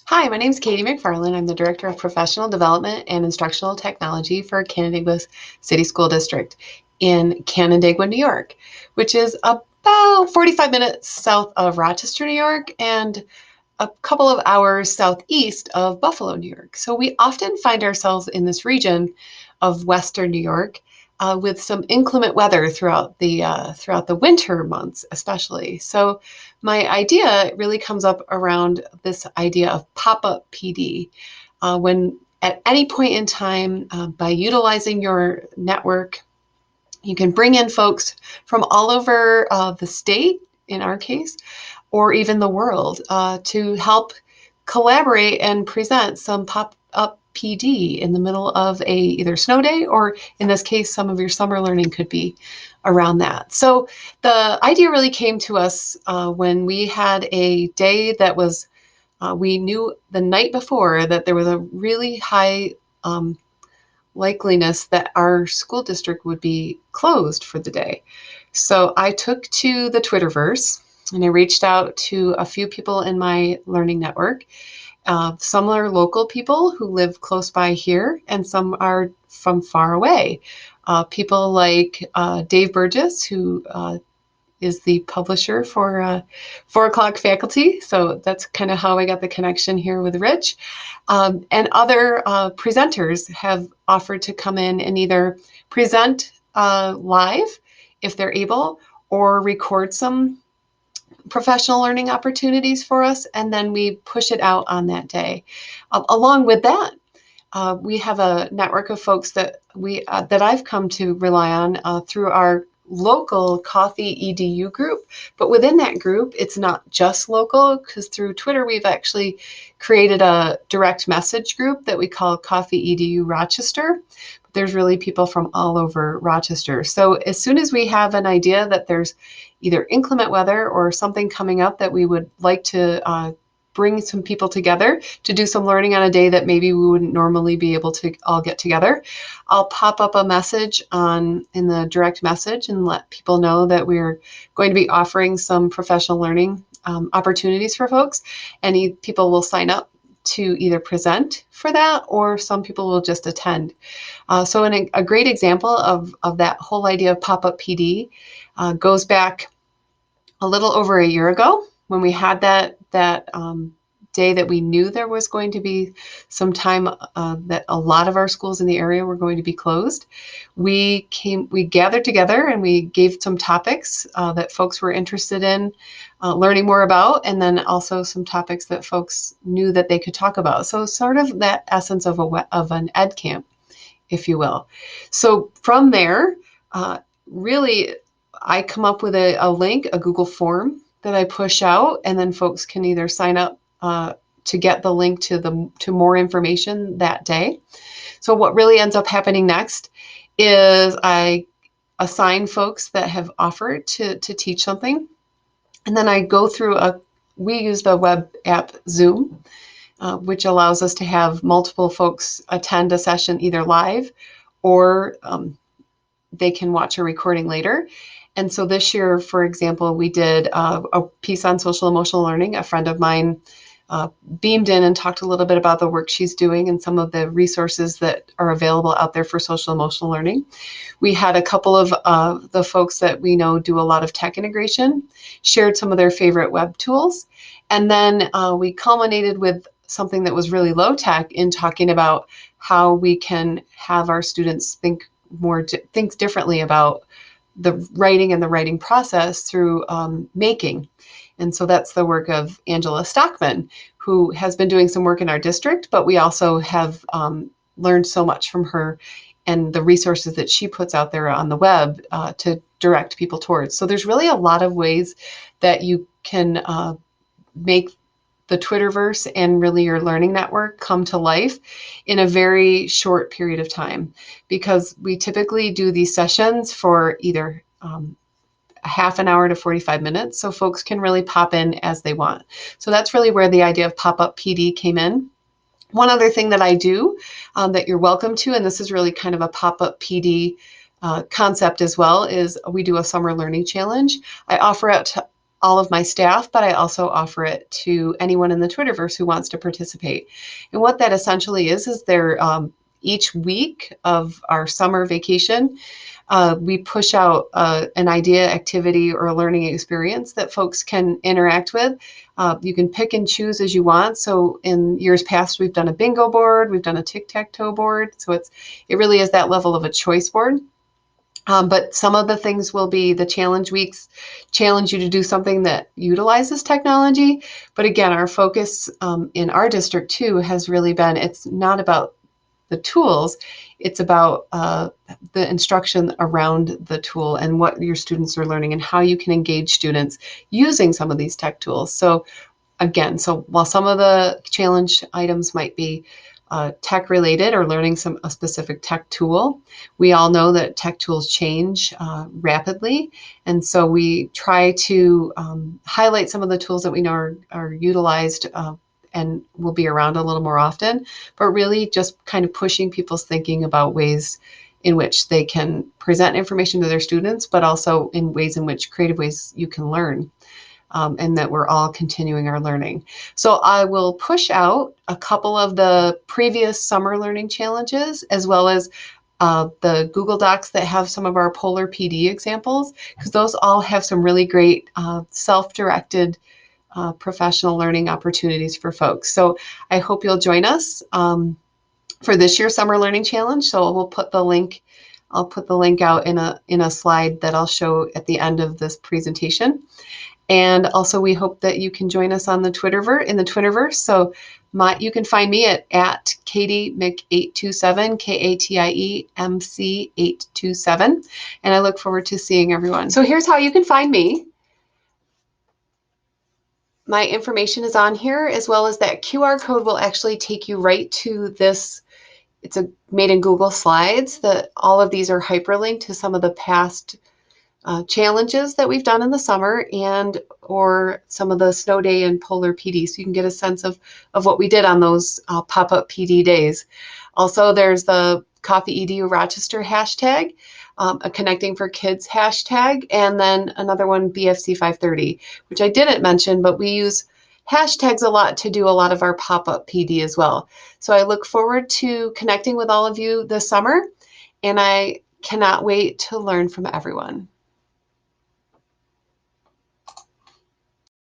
Hi, my name is Katie McFarland. I'm the Director of Professional Development and Instructional Technology for Canandaigua City School District in Canandaigua, New York, which is about 45 minutes south of Rochester, New York, and a couple of hours southeast of Buffalo, New York. So we often find ourselves in this region of Western New York with some inclement weather throughout the winter months, especially. So my idea really comes up around this idea of pop-up PD. When at any point in time, by utilizing your network, you can bring in folks from all over the state, in our case, or even the world, to help collaborate and present some pop-up PD in the middle of a either snow day, or in this case, some of your summer learning could be around that. So the idea really came to us when we had a day that was, we knew the night before that there was a really high likeliness that our school district would be closed for the day. So I took to the Twitterverse and I reached out to a few people in my learning network. Some are local people who live close by here, and some are from far away. People like Dave Burgess, who is the publisher for 4 O'Clock Faculty. So that's kind of how I got the connection here with Rich. And other presenters have offered to come in and either present live if they're able, or record some professional learning opportunities for us, and then we push it out on that day. Along with that, we have a network of folks that I've come to rely on through our local Coffee EDU group. But within that group, it's not just local, because through Twitter, we've actually created a direct message group that we call Coffee EDU Rochester. But there's really people from all over Rochester. So as soon as we have an idea that there's either inclement weather or something coming up that we would like to bring some people together to do some learning on a day that maybe we wouldn't normally be able to all get together, I'll pop up a message in the direct message and let people know that we're going to be offering some professional learning opportunities for folks. Any people will sign up to either present for that, or some people will just attend. So a great example of that whole idea of pop-up PD goes back a little over a year ago, when we had that day that we knew there was going to be some time that a lot of our schools in the area were going to be closed. We gathered together and we gave some topics that folks were interested in learning more about, and then also some topics that folks knew that they could talk about. So sort of that essence of an ed camp, if you will. So from there, really, I come up with a link, a Google form that I push out, and then folks can either sign up to get the link to more information that day. So what really ends up happening next is I assign folks that have offered to teach something, and then I go through we use the web app Zoom, which allows us to have multiple folks attend a session either live, or they can watch a recording later. And so this year, for example, we did a piece on social emotional learning. A friend of mine beamed in and talked a little bit about the work she's doing and some of the resources that are available out there for social emotional learning. We had a couple of the folks that we know do a lot of tech integration, shared some of their favorite web tools. And then we culminated with something that was really low tech in talking about how we can have our students think differently about the writing and the writing process through making. And so that's the work of Angela Stockman, who has been doing some work in our district, but we also have learned so much from her and the resources that she puts out there on the web to direct people towards. So there's really a lot of ways that you can make the Twitterverse and really your learning network come to life in a very short period of time, because we typically do these sessions for either a half an hour to 45 minutes, so folks can really pop in as they want. So that's really where the idea of pop-up PD came in. One other thing that I do that you're welcome to, and this is really kind of a pop-up PD concept as well, is we do a summer learning challenge. I offer out to all of my staff, but I also offer it to anyone in the Twitterverse who wants to participate. And what that essentially is they're each week of our summer vacation, we push out an idea, activity, or a learning experience that folks can interact with. You can pick and choose as you want. So in years past, we've done a bingo board, we've done a tic-tac-toe board. So it really is that level of a choice board. But some of the things will be the challenge weeks, challenge you to do something that utilizes technology. But again, our focus in our district too has really been, it's not about the tools, it's about the instruction around the tool and what your students are learning and how you can engage students using some of these tech tools. So again, so while some of the challenge items might be tech related or learning a specific tech tool, we all know that tech tools change rapidly. And so we try to highlight some of the tools that we know are utilized and will be around a little more often, but really just kind of pushing people's thinking about ways in which they can present information to their students, but also in ways in which creative ways you can learn. And that we're all continuing our learning. So I will push out a couple of the previous summer learning challenges, as well as the Google Docs that have some of our Polar PD examples, because those all have some really great self-directed professional learning opportunities for folks. So I hope you'll join us for this year's Summer Learning Challenge. So we'll put the link, I'll put the link out in a slide that I'll show at the end of this presentation. And also we hope that you can join us on the Twitterverse. So you can find me at KatieMc827, KatieMC827. And I look forward to seeing everyone. So here's how you can find me. My information is on here, as well as that QR code will actually take you right to this. It's made in Google Slides. All of these are hyperlinked to some of the past challenges that we've done in the summer or some of the snow day and polar PD, so you can get a sense of what we did on those pop-up PD days. Also, there's the Coffee EDU Rochester hashtag, a Connecting for Kids hashtag, and then another one, BFC 530, which I didn't mention, but we use hashtags a lot to do a lot of our pop-up PD as well. So I look forward to connecting with all of you this summer, and I cannot wait to learn from everyone.